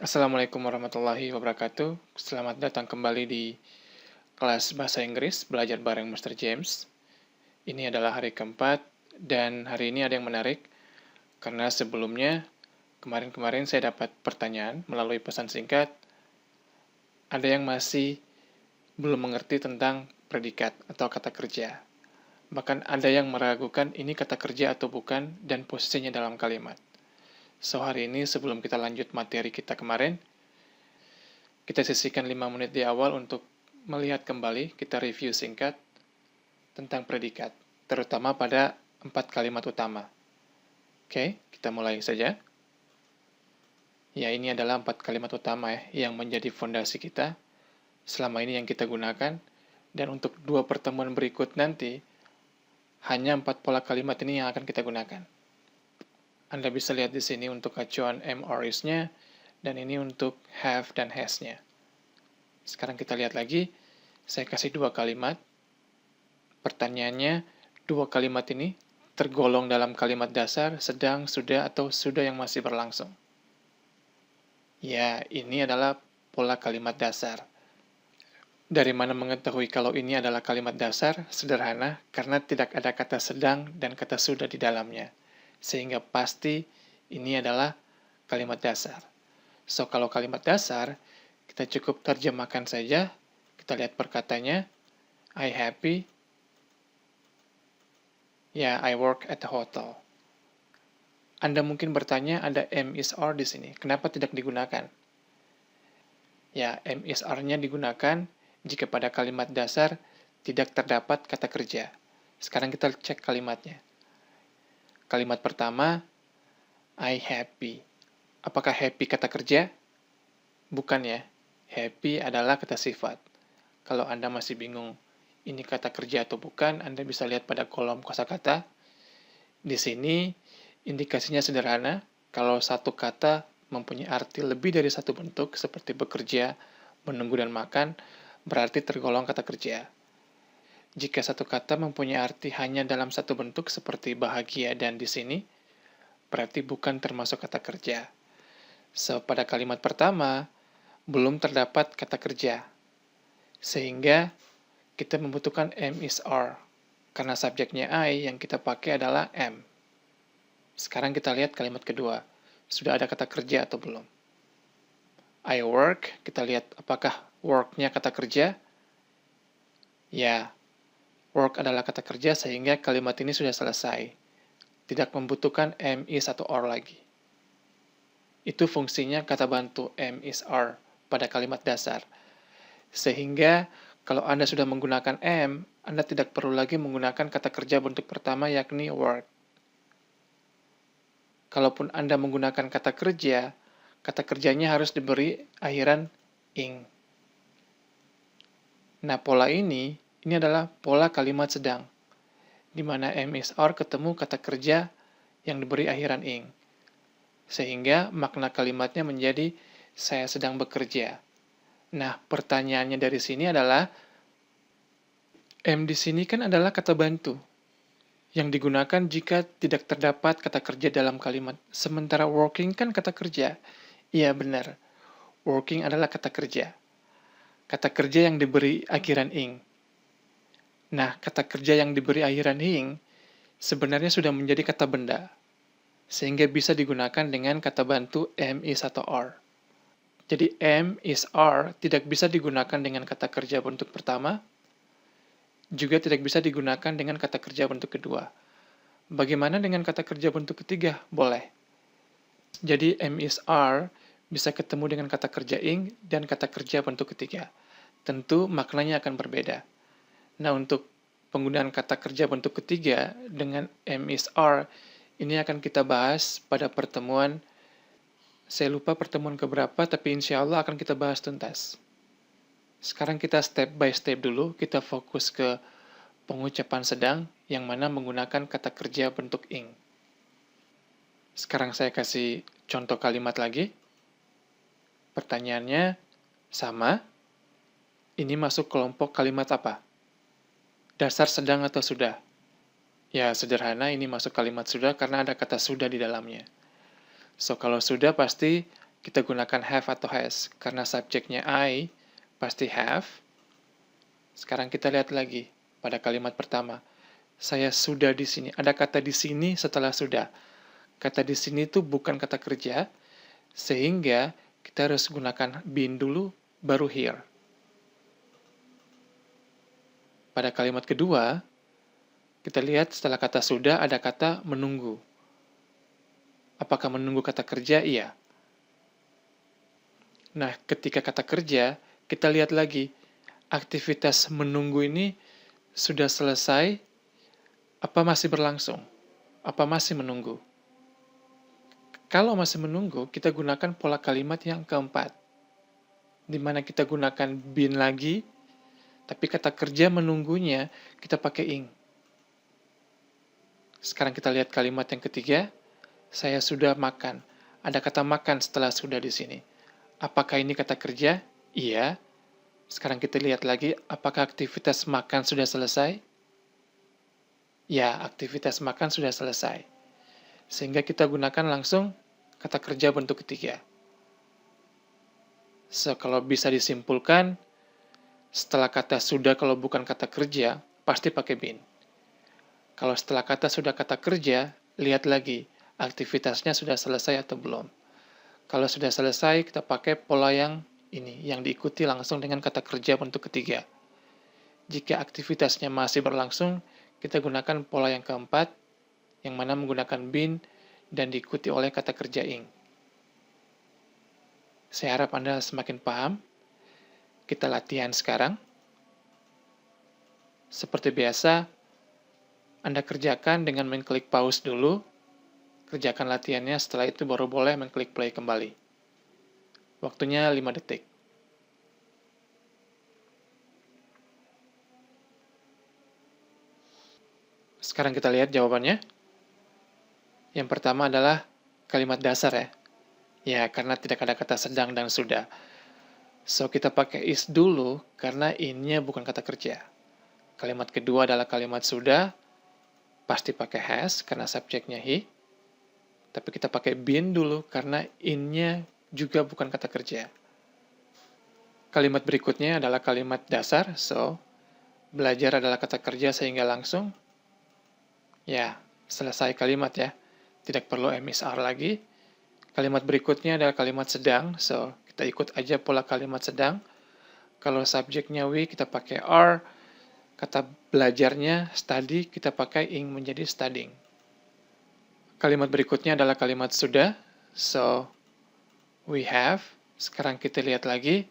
Assalamualaikum warahmatullahi wabarakatuh. Selamat datang kembali di kelas Bahasa Inggris Belajar bareng Mr. James. Ini adalah hari keempat dan hari ini ada yang menarik karena sebelumnya kemarin saya dapat pertanyaan melalui pesan singkat. Ada yang masih belum mengerti tentang predikat atau kata kerja. Bahkan ada yang meragukan ini kata kerja atau bukan dan posisinya dalam kalimat. So hari ini sebelum kita lanjut materi kita kemarin, kita sisihkan 5 menit di awal untuk melihat kembali, kita review singkat tentang predikat, terutama pada 4 kalimat utama. Oke, kita mulai saja. Ya, ini adalah 4 kalimat utama yang menjadi fondasi kita selama ini yang kita gunakan, dan untuk 2 pertemuan berikut nanti, hanya 4 pola kalimat ini yang akan kita gunakan. Anda bisa lihat di sini untuk acuan am or is-nya, dan ini untuk have dan has-nya. Sekarang kita lihat lagi, saya kasih 2 kalimat. Pertanyaannya, 2 kalimat ini tergolong dalam kalimat dasar, sedang, sudah, atau sudah yang masih berlangsung. Ya, ini adalah pola kalimat dasar. Dari mana mengetahui kalau ini adalah kalimat dasar? Sederhana, karena tidak ada kata sedang dan kata sudah di dalamnya. Sehingga pasti ini adalah kalimat dasar. So, kalau kalimat dasar, kita cukup terjemahkan saja. Kita lihat perkataannya. I happy. Ya, I work at the hotel. Anda mungkin bertanya, ada am is are di sini. Kenapa tidak digunakan? Ya, am is are-nya digunakan jika pada kalimat dasar tidak terdapat kata kerja. Sekarang kita cek kalimatnya. Kalimat pertama, I happy. Apakah happy kata kerja? Bukan ya. Happy adalah kata sifat. Kalau Anda masih bingung ini kata kerja atau bukan, Anda bisa lihat pada kolom kosakata. Di sini indikasinya sederhana. Kalau satu kata mempunyai arti lebih dari satu bentuk seperti bekerja, menunggu dan makan, berarti tergolong kata kerja. Jika satu kata mempunyai arti hanya dalam satu bentuk seperti bahagia dan di sini, berarti bukan termasuk kata kerja. So, pada kalimat pertama, belum terdapat kata kerja. Sehingga kita membutuhkan am is are. Karena subjeknya I, yang kita pakai adalah am. Sekarang kita lihat kalimat kedua. Sudah ada kata kerja atau belum? I work, kita lihat apakah work-nya kata kerja? Ya, work adalah kata kerja sehingga kalimat ini sudah selesai. Tidak membutuhkan am, is, atau are lagi. Itu fungsinya kata bantu am, is, are pada kalimat dasar. Sehingga kalau Anda sudah menggunakan am, Anda tidak perlu lagi menggunakan kata kerja bentuk pertama yakni work. Kalaupun Anda menggunakan kata kerjanya harus diberi akhiran ing. Nah, pola ini adalah pola kalimat sedang, di mana am is are ketemu kata kerja yang diberi akhiran ing. Sehingga makna kalimatnya menjadi saya sedang bekerja. Nah, pertanyaannya dari sini adalah, am di sini kan adalah kata bantu, yang digunakan jika tidak terdapat kata kerja dalam kalimat. Sementara working kan kata kerja. Iya, benar. Working adalah kata kerja. Kata kerja yang diberi akhiran ing. Nah, kata kerja yang diberi akhiran ing sebenarnya sudah menjadi kata benda, sehingga bisa digunakan dengan kata bantu am, is, atau are. Jadi am, is, are tidak bisa digunakan dengan kata kerja bentuk pertama, juga tidak bisa digunakan dengan kata kerja bentuk kedua. Bagaimana dengan kata kerja bentuk ketiga? Boleh. Jadi am, is, are bisa ketemu dengan kata kerja ing dan kata kerja bentuk ketiga. Tentu maknanya akan berbeda. Nah, untuk penggunaan kata kerja bentuk ketiga dengan am, is, are, ini akan kita bahas pada pertemuan, saya lupa pertemuan keberapa, tapi insya Allah akan kita bahas tuntas. Sekarang kita step by step dulu, kita fokus ke pengucapan sedang, yang mana menggunakan kata kerja bentuk ing. Sekarang saya kasih contoh kalimat lagi. Pertanyaannya sama. Ini masuk kelompok kalimat apa? Dasar, sedang, atau sudah? Ya, sederhana, ini masuk kalimat sudah karena ada kata sudah di dalamnya. So, kalau sudah pasti kita gunakan have atau has. Karena subjeknya I, pasti have. Sekarang kita lihat lagi pada kalimat pertama. Saya sudah di sini. Ada kata di sini setelah sudah. Kata di sini itu bukan kata kerja, sehingga kita harus gunakan been dulu, baru here. Pada kalimat kedua, kita lihat setelah kata sudah ada kata menunggu. Apakah menunggu kata kerja? Iya. Nah, ketika kata kerja, kita lihat lagi, aktivitas menunggu ini sudah selesai, apa masih berlangsung? Apa masih menunggu? Kalau masih menunggu, kita gunakan pola kalimat yang keempat, di mana kita gunakan been lagi, tapi kata kerja menunggunya kita pakai ing. Sekarang kita lihat kalimat yang ketiga, saya sudah makan. Ada kata makan setelah sudah di sini. Apakah ini kata kerja? Iya. Sekarang kita lihat lagi, apakah aktivitas makan sudah selesai? Ya, aktivitas makan sudah selesai. Sehingga kita gunakan langsung kata kerja bentuk ketiga. So, kalau bisa disimpulkan, setelah kata sudah kalau bukan kata kerja, pasti pakai been. Kalau setelah kata sudah kata kerja, lihat lagi, aktivitasnya sudah selesai atau belum. Kalau sudah selesai, kita pakai pola yang ini, yang diikuti langsung dengan kata kerja bentuk ketiga. Jika aktivitasnya masih berlangsung, kita gunakan pola yang keempat, yang mana menggunakan been dan diikuti oleh kata kerja ing. Saya harap Anda semakin paham. Kita latihan sekarang. Seperti biasa, Anda kerjakan dengan mengklik pause dulu. Kerjakan latihannya, setelah itu baru boleh mengklik play kembali. Waktunya 5 detik. Sekarang kita lihat jawabannya. Yang pertama adalah kalimat dasar ya. Ya, karena tidak ada kata sedang dan sudah. So, kita pakai is dulu karena in-nya bukan kata kerja. Kalimat kedua adalah kalimat sudah. Pasti pakai has karena subjeknya he. Tapi kita pakai been dulu karena in-nya juga bukan kata kerja. Kalimat berikutnya adalah kalimat dasar. So, belajar adalah kata kerja sehingga langsung. Ya, selesai kalimat ya. Tidak perlu MSR lagi. Kalimat berikutnya adalah kalimat sedang. So, kita ikut aja pola kalimat sedang. Kalau subjeknya we, kita pakai are. Kata belajarnya study, kita pakai ing menjadi studying. Kalimat berikutnya adalah kalimat sudah. So, we have. Sekarang kita lihat lagi.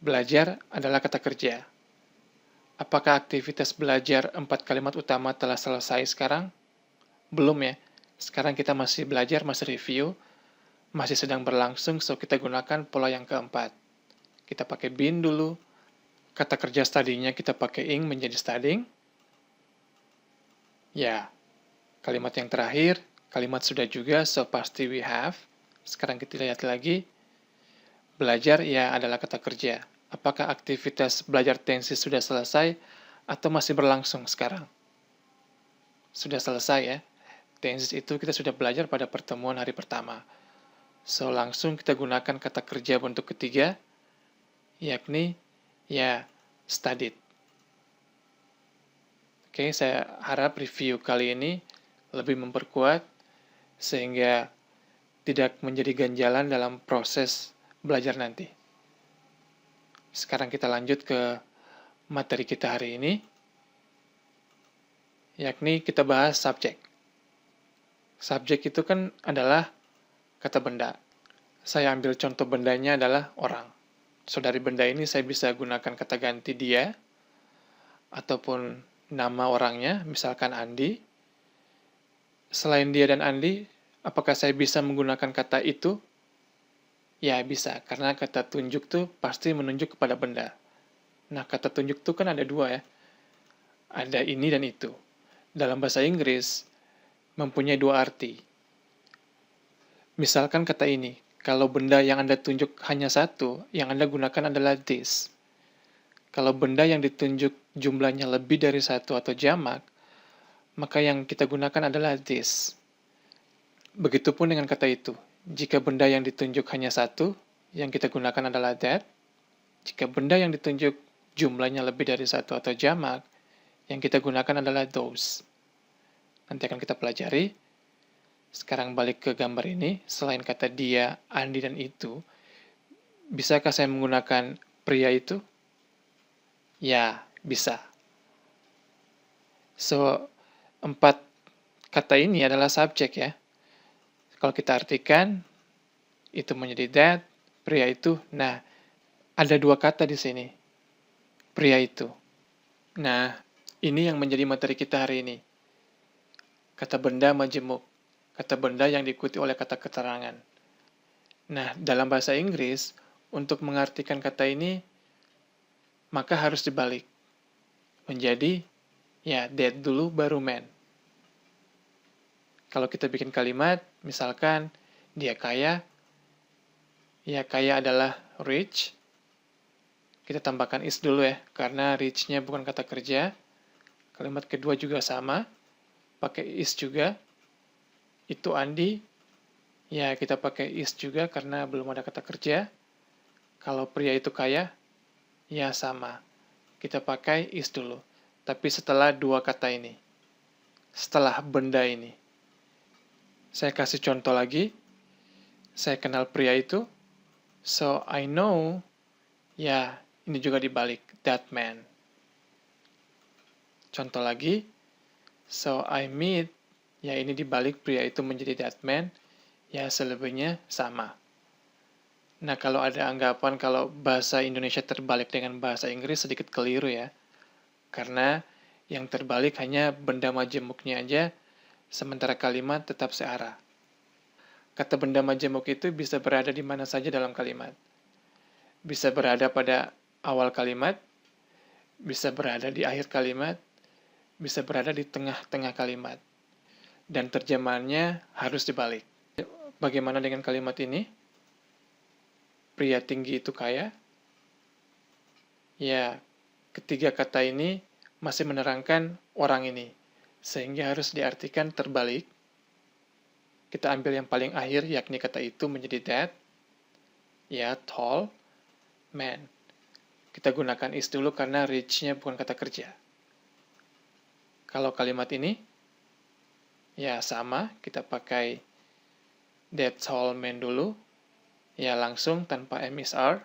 Belajar adalah kata kerja. Apakah aktivitas belajar 4 kalimat utama telah selesai sekarang? Belum ya. Sekarang kita masih belajar, masih review. Masih sedang berlangsung, so kita gunakan pola yang keempat. Kita pakai been dulu. Kata kerja study-nya kita pakai ing menjadi studying. Ya. Kalimat yang terakhir, kalimat sudah juga, so pasti we have. Sekarang kita lihat lagi. Belajar ya adalah kata kerja. Apakah aktivitas belajar tenses sudah selesai atau masih berlangsung sekarang? Sudah selesai ya. Tenses itu kita sudah belajar pada pertemuan hari pertama. So, langsung kita gunakan kata kerja bentuk ketiga, yakni ya studied. Oke, saya harap review kali ini lebih memperkuat sehingga tidak menjadi ganjalan dalam proses belajar nanti. Sekarang kita lanjut ke materi kita hari ini, yakni kita bahas subjek. Subjek itu kan adalah kata benda. Saya ambil contoh bendanya adalah orang. So, dari benda ini saya bisa gunakan kata ganti dia, ataupun nama orangnya, misalkan Andi. Selain dia dan Andi, apakah saya bisa menggunakan kata itu? Ya, bisa, karena kata tunjuk tuh pasti menunjuk kepada benda. Nah, kata tunjuk tuh kan ada dua ya. Ada ini dan itu. Dalam bahasa Inggris, mempunyai dua arti. Misalkan kata ini, kalau benda yang Anda tunjuk hanya satu, yang Anda gunakan adalah this. Kalau benda yang ditunjuk jumlahnya lebih dari satu atau jamak, maka yang kita gunakan adalah this. Begitupun dengan kata itu. Jika benda yang ditunjuk hanya satu, yang kita gunakan adalah that. Jika benda yang ditunjuk jumlahnya lebih dari satu atau jamak, yang kita gunakan adalah those. Nanti akan kita pelajari. Sekarang balik ke gambar ini, selain kata dia, Andi, dan itu, bisakah saya menggunakan pria itu? Ya, bisa. So, 4 kata ini adalah subjek ya. Kalau kita artikan, itu menjadi that, pria itu. Nah, ada 2 kata di sini, pria itu. Nah, ini yang menjadi materi kita hari ini. Kata benda majemuk, kata benda yang diikuti oleh kata keterangan. Nah, dalam bahasa Inggris, untuk mengartikan kata ini, maka harus dibalik. Menjadi, ya, that dulu baru man. Kalau kita bikin kalimat, misalkan, dia kaya, ya kaya adalah rich. Kita tambahkan is dulu ya, karena rich-nya bukan kata kerja. Kalimat kedua juga sama, pakai is juga. Itu Andi, ya kita pakai is juga karena belum ada kata kerja. Kalau pria itu kaya, ya sama. Kita pakai is dulu. Tapi setelah 2 kata ini. Setelah benda ini. Saya kasih contoh lagi. Saya kenal pria itu. So, I know. Ya, ini juga dibalik. That man. Contoh lagi. So, I meet. Ya, ini dibalik pria itu menjadi that man. Ya, selebihnya sama. Nah, kalau ada anggapan kalau bahasa Indonesia terbalik dengan bahasa Inggris sedikit keliru ya. Karena yang terbalik hanya benda majemuknya aja, sementara kalimat tetap searah. Kata benda majemuk itu bisa berada di mana saja dalam kalimat. Bisa berada pada awal kalimat, bisa berada di akhir kalimat, bisa berada di tengah-tengah kalimat. Dan terjemahannya harus dibalik. Bagaimana dengan kalimat ini? Pria tinggi itu kaya. Ya, ketiga kata ini masih menerangkan orang ini, sehingga harus diartikan terbalik. Kita ambil yang paling akhir, yakni kata itu menjadi that. Ya, tall man. Kita gunakan is dulu karena rich-nya bukan kata kerja. Kalau kalimat ini, ya sama, kita pakai that tall man dulu. Ya, langsung tanpa MSR.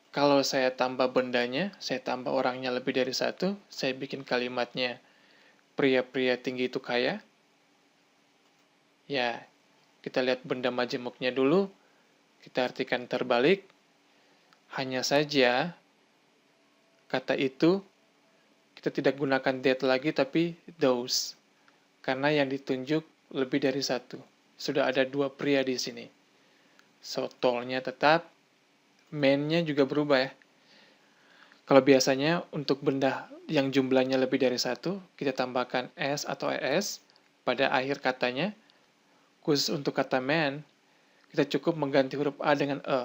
Kalau saya tambah bendanya, saya tambah orangnya lebih dari satu, saya bikin kalimatnya pria-pria tinggi itu kaya. Ya, kita lihat benda majemuknya dulu, kita artikan terbalik. Hanya saja, kata itu, kita tidak gunakan that lagi, tapi those. Karena yang ditunjuk lebih dari satu. Sudah ada 2 pria di sini. So, tall-nya tetap, man-nya juga berubah ya. Kalau biasanya untuk benda yang jumlahnya lebih dari satu, kita tambahkan s atau es pada akhir katanya. Khusus untuk kata man, kita cukup mengganti huruf a dengan e.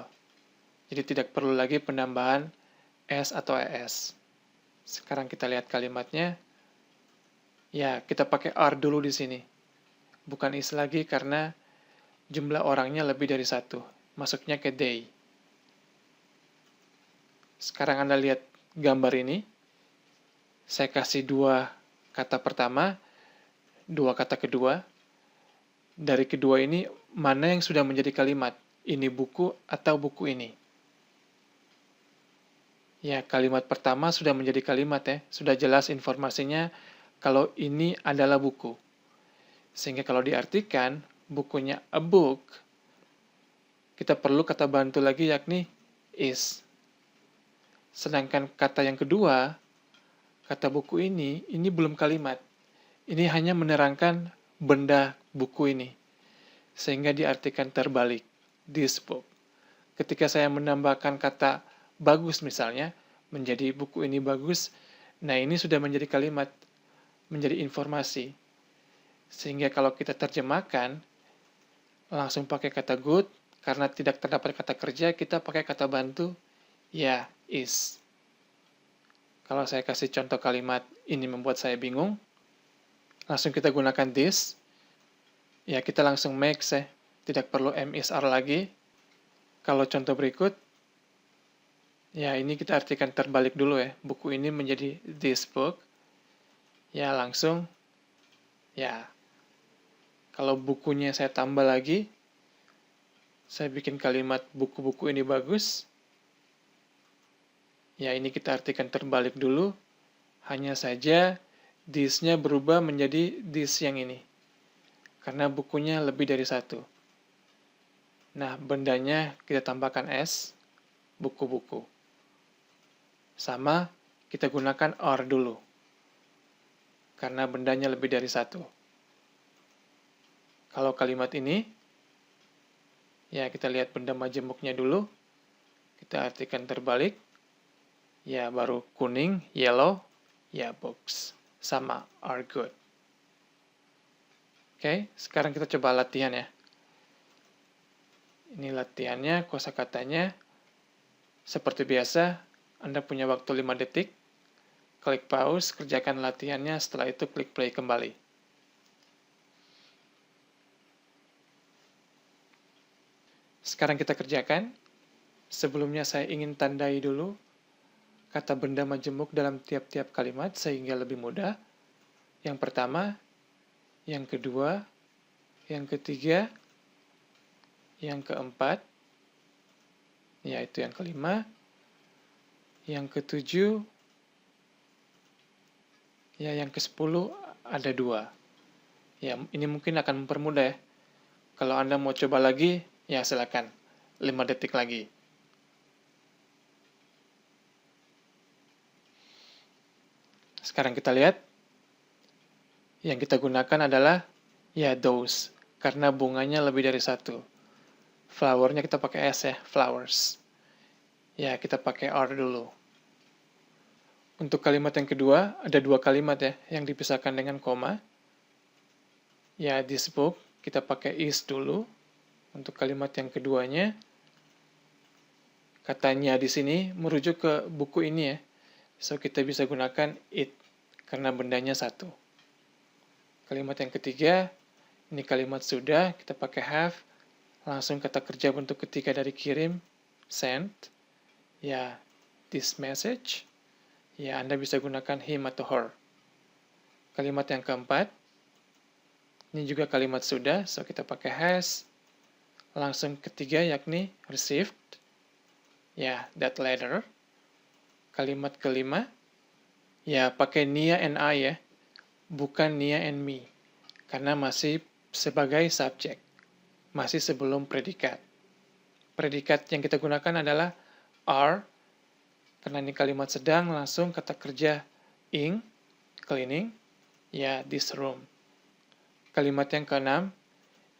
Jadi tidak perlu lagi penambahan s atau es. Sekarang kita lihat kalimatnya. Ya, kita pakai are dulu di sini. Bukan is lagi karena jumlah orangnya lebih dari satu. Masuknya ke they. Sekarang Anda lihat gambar ini. Saya kasih 2 kata pertama, 2 kata kedua. Dari kedua ini, mana yang sudah menjadi kalimat? Ini buku atau buku ini? Ya, kalimat pertama sudah menjadi kalimat ya. Sudah jelas informasinya kalau ini adalah buku. Sehingga kalau diartikan, bukunya a book, kita perlu kata bantu lagi yakni is. Sedangkan kata yang kedua, kata buku ini belum kalimat. Ini hanya menerangkan benda buku ini. Sehingga diartikan terbalik, this book. Ketika saya menambahkan kata bagus misalnya, menjadi buku ini bagus, nah ini sudah menjadi kalimat, menjadi informasi. Sehingga kalau kita terjemahkan, langsung pakai kata good, karena tidak terdapat kata kerja, kita pakai kata bantu, ya, is. Kalau saya kasih contoh kalimat, ini membuat saya bingung, langsung kita gunakan this. Ya, kita langsung make ya. Tidak perlu MSR lagi. Kalau contoh berikut, ya ini kita artikan terbalik dulu ya. Buku ini menjadi this book. Ya, langsung. Ya, kalau bukunya saya tambah lagi, saya bikin kalimat buku-buku ini bagus. Ya, ini kita artikan terbalik dulu. Hanya saja this-nya berubah menjadi this yang ini. Karena bukunya lebih dari satu. Nah, bendanya kita tambahkan S, buku-buku. Sama, kita gunakan or dulu. Karena bendanya lebih dari satu. Kalau kalimat ini, ya kita lihat benda majemuknya dulu. Kita artikan terbalik. Ya, baru kuning, yellow, ya books. Sama, are good. Oke, sekarang kita coba latihan ya. Ini latihannya, kosakatanya. Seperti biasa, Anda punya waktu 5 detik. Klik pause, kerjakan latihannya, setelah itu klik play kembali. Sekarang kita kerjakan. Sebelumnya saya ingin tandai dulu kata benda majemuk dalam tiap-tiap kalimat sehingga lebih mudah. Yang pertama, yang kedua, yang ketiga, yang keempat, yaitu yang kelima, yang ketujuh, ya yang ke-10 ada 2. Ya, ini mungkin akan mempermudah ya. Kalau Anda mau coba lagi, ya silakan. 5 detik lagi. Sekarang kita lihat. Yang kita gunakan adalah, ya those. Karena bunganya lebih dari satu. Flower-nya kita pakai S ya, flowers. Ya, kita pakai R dulu. Untuk kalimat yang kedua, ada 2 kalimat ya, yang dipisahkan dengan koma. Ya, this book, kita pakai is dulu. Untuk kalimat yang keduanya, katanya di sini merujuk ke buku ini ya. So, kita bisa gunakan it, karena bendanya satu. Kalimat yang ketiga, ini kalimat sudah, kita pakai have. Langsung kata kerja bentuk ketiga dari kirim, send. Ya, this message. Ya, Anda bisa gunakan him atau her. Kalimat yang keempat, ini juga kalimat sudah, so kita pakai has. Langsung ketiga yakni received. Ya, that letter. Kalimat kelima, ya pakai Nia and I ya, bukan Nia and me. Karena masih sebagai subjek. Masih sebelum predikat. Predikat yang kita gunakan adalah are, karena ini kalimat sedang, langsung kata kerja ing, cleaning, ya this room. Kalimat yang keenam,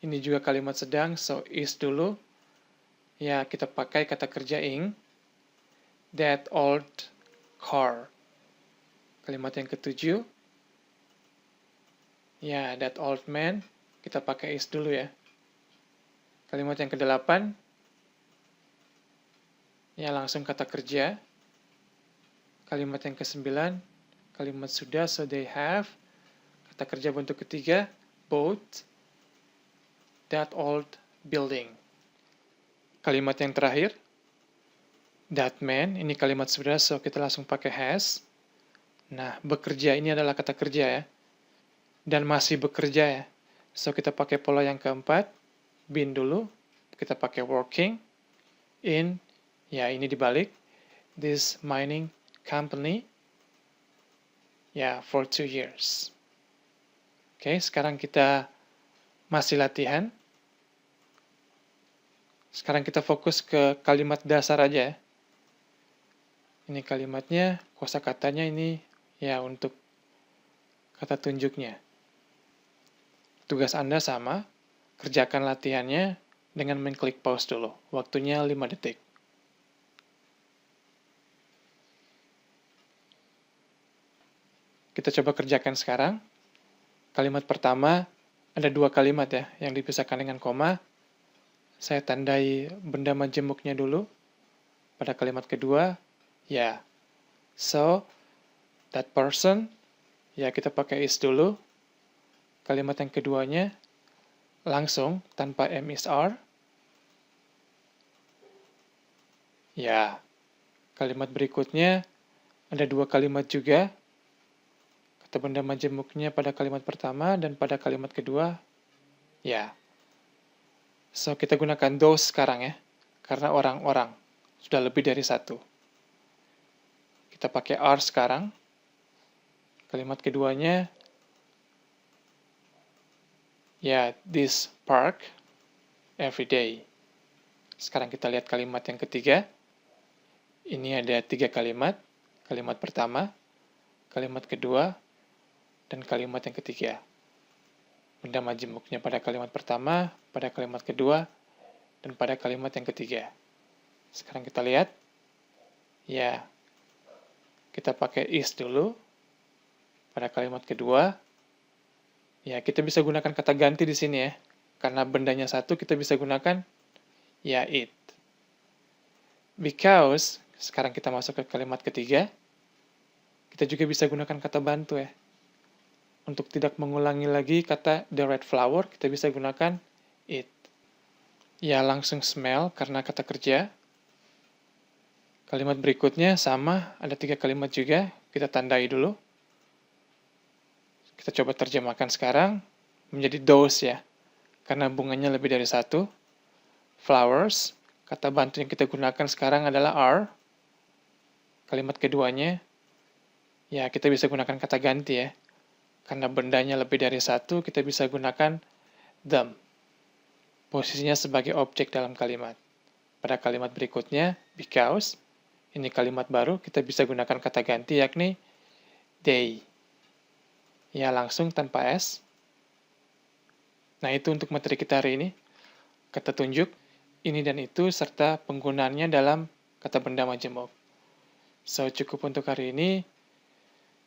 ini juga kalimat sedang, so is dulu, ya kita pakai kata kerja ing, that old car. Kalimat yang ketujuh, ya that old man, kita pakai is dulu ya. Kalimat yang kedelapan, ya langsung kata kerja. Kalimat yang kesembilan, kalimat sudah, so they have. Kata kerja bentuk ketiga, both that old building. Kalimat yang terakhir, that man, ini kalimat sudah, so kita langsung pakai has. Nah, bekerja ini adalah kata kerja ya. Dan masih bekerja ya. So kita pakai pola yang keempat, been dulu, kita pakai working, in, ya ini dibalik, this mining company, ya for 2 years. Oke, sekarang kita masih latihan. Sekarang kita fokus ke kalimat dasar aja ya. Ini kalimatnya, kosakatanya ini ya untuk kata tunjuknya. Tugas Anda sama, kerjakan latihannya dengan mengklik pause dulu. Waktunya 5 detik. Kita coba kerjakan sekarang. Kalimat pertama, ada 2 kalimat ya, yang dipisahkan dengan koma. Saya tandai benda majemuknya dulu. Pada kalimat kedua, ya. So, that person, ya kita pakai is dulu. Kalimat yang keduanya, langsung tanpa M is R. Ya, kalimat berikutnya ada dua kalimat juga. Kata benda majemuknya pada kalimat pertama dan pada kalimat kedua. Ya. So, kita gunakan those sekarang ya. Karena orang-orang. Sudah lebih dari satu. Kita pakai are sekarang. Kalimat keduanya. Ya, this park every day. Sekarang kita lihat kalimat yang ketiga. Ini ada 3 kalimat. Kalimat pertama, kalimat kedua, dan kalimat yang ketiga. Benda majemuknya pada kalimat pertama, pada kalimat kedua, dan pada kalimat yang ketiga. Sekarang kita lihat. Ya, kita pakai is dulu. Pada kalimat kedua, ya kita bisa gunakan kata ganti di sini ya. Karena bendanya satu, kita bisa gunakan ya it. Because, sekarang kita masuk ke kalimat ketiga, kita juga bisa gunakan kata bantu ya. Untuk tidak mengulangi lagi kata the red flower, kita bisa gunakan it. Ya, langsung smell karena kata kerja. Kalimat berikutnya sama, ada 3 kalimat juga, kita tandai dulu. Kita coba terjemahkan sekarang menjadi those ya, karena bunganya lebih dari satu. Flowers, kata bantu yang kita gunakan sekarang adalah are. Kalimat keduanya, ya kita bisa gunakan kata ganti ya, karena bendanya lebih dari satu, kita bisa gunakan them. Posisinya sebagai objek dalam kalimat. Pada kalimat berikutnya, because, ini kalimat baru, kita bisa gunakan kata ganti yakni they. Ya, langsung tanpa S. Nah, itu untuk materi kita hari ini. Kata tunjuk, ini dan itu, serta penggunaannya dalam kata benda majemuk. So, cukup untuk hari ini.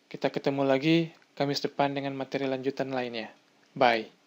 Kita ketemu lagi Kamis depan dengan materi lanjutan lainnya. Bye.